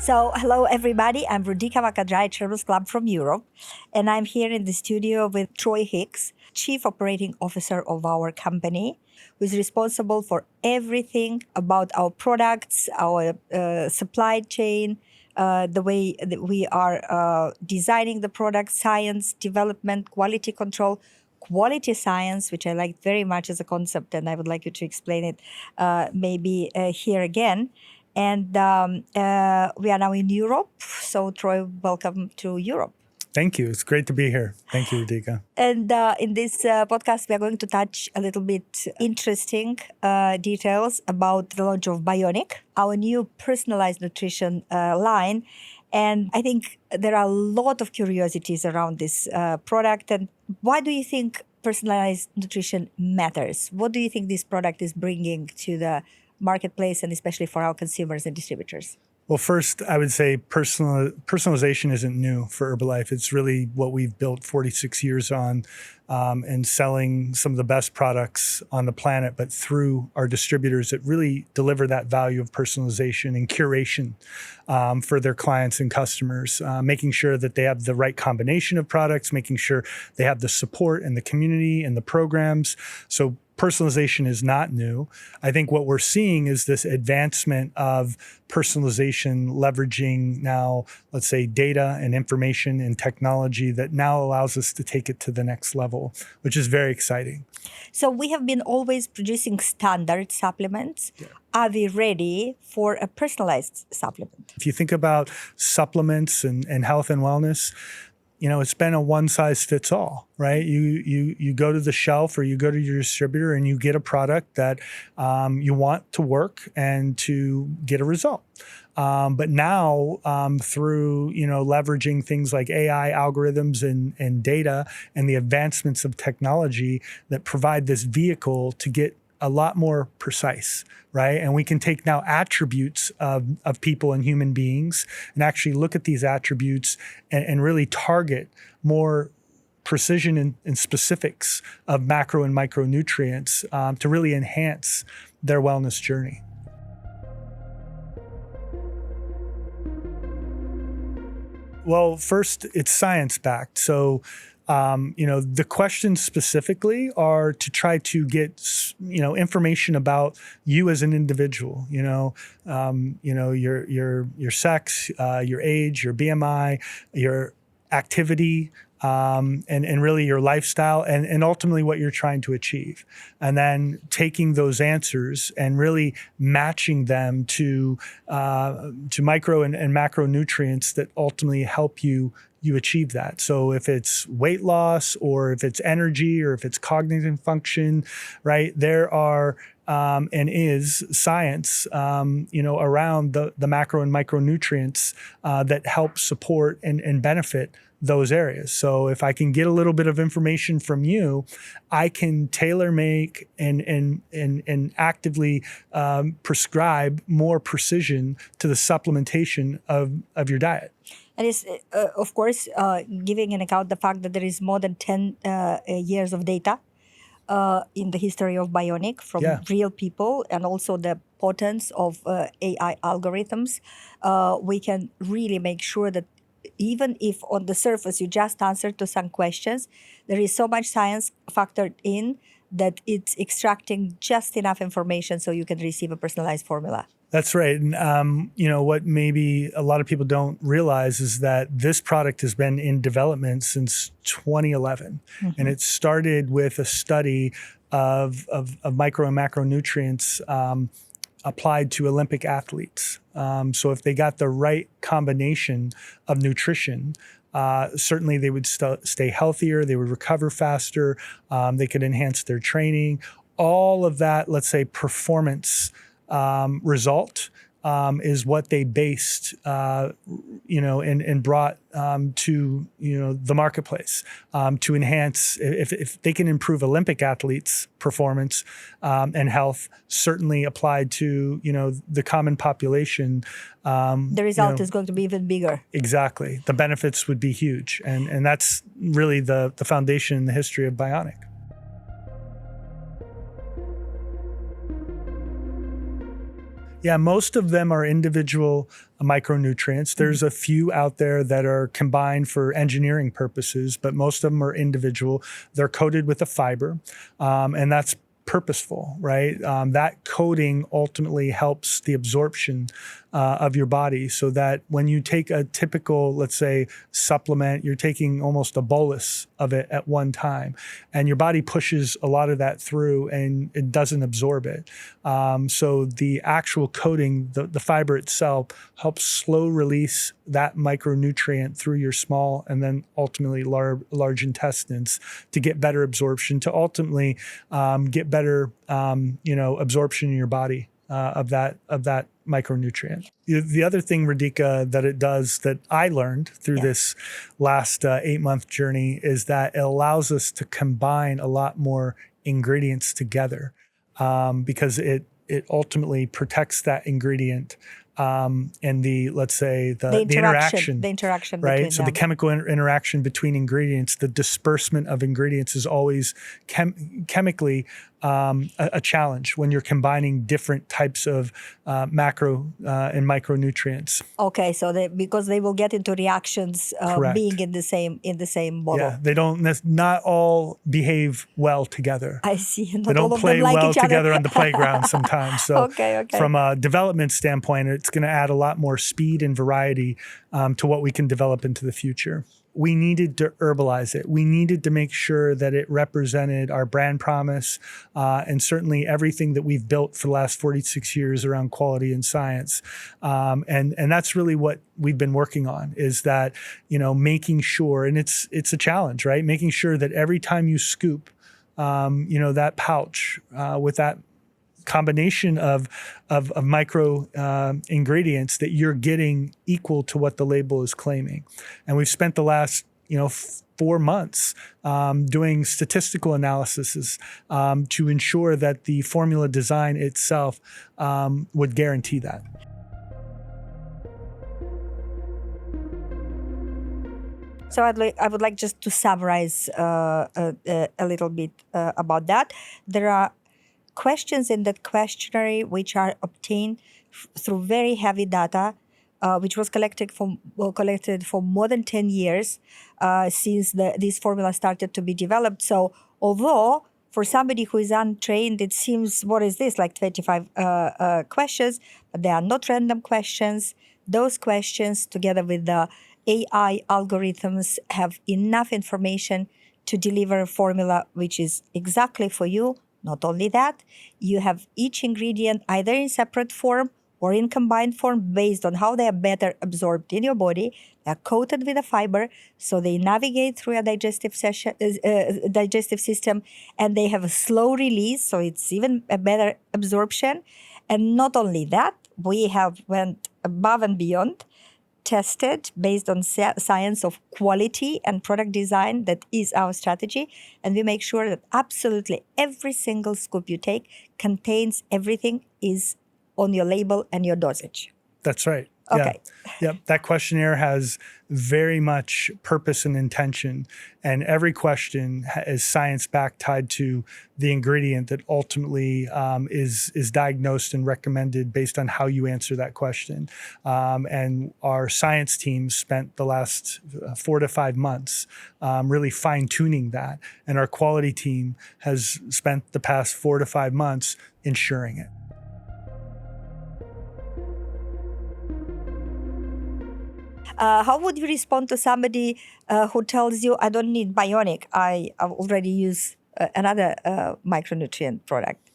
So, hello everybody. I'm Rodica Macadrai, Travelers Club from Europe, and I'm here in the studio with Troy Hicks, Chief Operating Officer of our company, who is responsible for everything about our products, our supply chain, the way that we are designing the product, science, development, quality control, quality science, which I like very much as a concept, and I would like you to explain it maybe here again. And we are now in Europe. So, Troy, welcome to Europe. Thank you. It's great to be here. Thank you, Rodica. And in this podcast, we are going to touch a little bit interesting details about the launch of Bioniq, our new personalized nutrition line. And I think there are a lot of curiosities around this product. And why do you think personalized nutrition matters? What do you think this product is bringing to the marketplace and especially for our consumers and distributors? Well, first, I would say personalization isn't new for Herbalife. It's really what we've built 46 years on and selling some of the best products on the planet, but through our distributors that really deliver that value of personalization and curation for their clients and customers, making sure that they have the right combination of products, making sure they have the support and the community and the programs. So personalization is not new. I think what we're seeing is this advancement of personalization, leveraging now, let's say, data and information and technology that now allows us to take it to the next level, which is very exciting. So we have been always producing standard supplements. Yeah. Are we ready for a personalized supplement? If you think about supplements and health and wellness, it's been a one-size-fits-all, right? You go to the shelf or you go to your distributor and you get a product that you want to work and to get a result. But now through leveraging things like AI algorithms and data and the advancements of technology that provide this vehicle to get a lot more precise, right? And we can take now attributes of people and human beings and actually look at these attributes and really target more precision and specifics of macro and micronutrients to really enhance their wellness journey. Well, first, it's science-backed. So the questions specifically are to try to get, information about you as an individual, your sex, your age, your BMI, your activity, and really your lifestyle and ultimately what you're trying to achieve. And then taking those answers and really matching them to micro and macronutrients that ultimately help you achieve that. So if it's weight loss or if it's energy or if it's cognitive function, right, there are and is science, around the macro and micronutrients that help support and benefit those areas. So if I can get a little bit of information from you, I can tailor make and actively prescribe more precision to the supplementation of your diet. And it's, of course, giving an account the fact that there is more than 10 years of data in the history of Bioniq from real people, and also the potence of AI algorithms, we can really make sure that even if on the surface you just answered to some questions, there is so much science factored in that it's extracting just enough information so you can receive a personalized formula. That's right. And, what maybe a lot of people don't realize is that this product has been in development since 2011. Mm-hmm. And it started with a study of micro and macronutrients applied to Olympic athletes. So if they got the right combination of nutrition, certainly they would stay healthier, they would recover faster, they could enhance their training. All of that, let's say, performance result is what they based, and brought to the marketplace to enhance. If they can improve Olympic athletes' performance and health, certainly applied to the common population, the result is going to be even bigger. Exactly, the benefits would be huge, and that's really the foundation in the history of Bioniq. Yeah, most of them are individual micronutrients. There's a few out there that are combined for engineering purposes, but most of them are individual. They're coated with a fiber, and that's purposeful, right? That coating ultimately helps the absorption of your body, so that when you take a typical, let's say, supplement, you're taking almost a bolus of it at one time, and your body pushes a lot of that through and it doesn't absorb it. So the actual coating, the fiber itself, helps slow release that micronutrient through your small and then ultimately large intestines to get better absorption, to ultimately get better absorption in your body of that micronutrient. The other thing, Rodica, that it does that I learned through this last 8-month journey is that it allows us to combine a lot more ingredients together, because it ultimately protects that ingredient and let's say the interaction, right? between So them. the chemical interaction between ingredients, the disbursement of ingredients is always chemically a challenge when you're combining different types of macro and micronutrients. Okay, so because they will get into reactions Correct. being in the same bottle. Yeah, they don't not all behave well together. I see. Not They all don't of play them like well each other. together on the playground sometimes. So Okay. from a development standpoint, it's going to add a lot more speed and variety to what we can develop into the future. We needed to herbalize it. We needed to make sure that it represented our brand promise and certainly everything that we've built for the last 46 years around quality and science. And that's really what we've been working on, is that, making sure, and it's a challenge, right? Making sure that every time you scoop, that pouch with that combination of micro ingredients, that you're getting equal to what the label is claiming. And we've spent the last 4 months doing statistical analyses to ensure that the formula design itself would guarantee that. So I would like just to summarize a little bit about that. There are questions in that questionnaire which are obtained through very heavy data, which was collected for more than 10 years since this formula started to be developed. So although for somebody who is untrained, it seems, what is this, like 25 questions, but they are not random questions. Those questions, together with the AI algorithms, have enough information to deliver a formula which is exactly for you. Not only that, you have each ingredient either in separate form or in combined form based on how they are better absorbed in your body. They're coated with a fiber, so they navigate through a digestive system, and they have a slow release, so it's even a better absorption. And not only that, we have went above and beyond, tested based on science of quality and product design. That is our strategy, and we make sure that absolutely every single scoop you take contains everything is on your label and your dosage. That's right. Okay. Yeah. That questionnaire has very much purpose and intention, and every question is science-backed, tied to the ingredient that ultimately is diagnosed and recommended based on how you answer that question. And our science team spent the last 4 to 5 months really fine-tuning that, and our quality team has spent the past 4 to 5 months ensuring it. How would you respond to somebody who tells you, I don't need Bioniq, I already use another micronutrient product?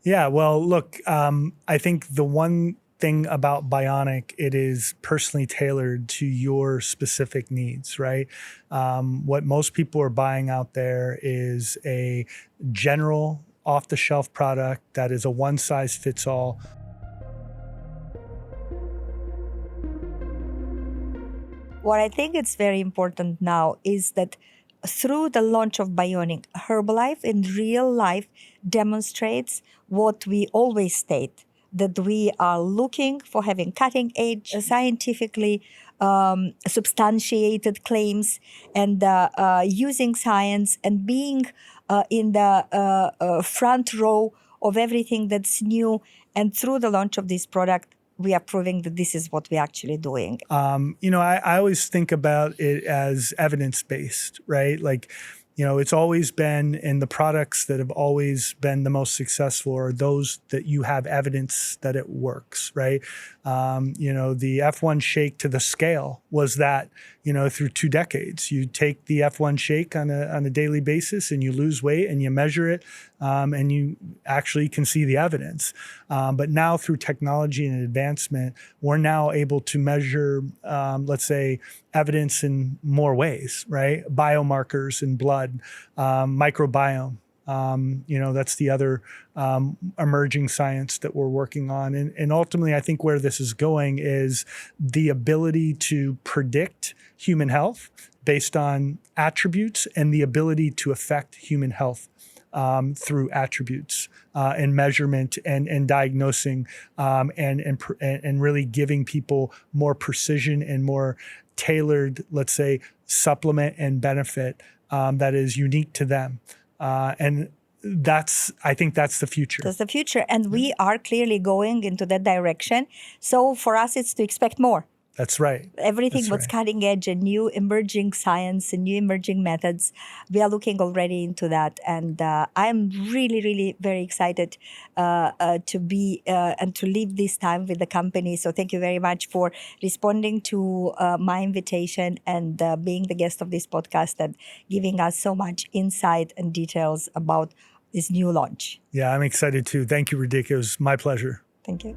Yeah, well, look, I think the one thing about Bioniq, it is personally tailored to your specific needs, right? What most people are buying out there is a general off-the-shelf product that is a one-size-fits-all. What I think it's very important now is that through the launch of Bioniq, Herbalife in real life demonstrates what we always state, that we are looking for having cutting edge, scientifically substantiated claims, and using science and being in the front row of everything that's new And through the launch of this product, we are proving that this is what we're actually doing. I always think about it as evidence-based, right? Like, it's always been, and the products that have always been the most successful are those that you have evidence that it works, right? The F1 shake to the scale was that, through 2 decades. You take the F1 shake on a daily basis and you lose weight and you measure it, and you actually can see the evidence. But now through technology and advancement, we're now able to measure, let's say, evidence in more ways, right? Biomarkers in blood, microbiome. That's the other emerging science that we're working on. And ultimately, I think where this is going is the ability to predict human health based on attributes and the ability to affect human health through attributes and measurement and diagnosing and really giving people more precision and more tailored, let's say, supplement and benefit that is unique to them. And I think that's the future. That's the future. And we are clearly going into that direction. So for us, it's to expect more. That's right. Everything That's what's right. cutting edge and new emerging science and new emerging methods, we are looking already into that. And I'm really, really very excited to be and to live this time with the company. So thank you very much for responding to my invitation and being the guest of this podcast and giving us so much insight and details about this new launch. Yeah, I'm excited too. Thank you, Rodica. It was my pleasure. Thank you.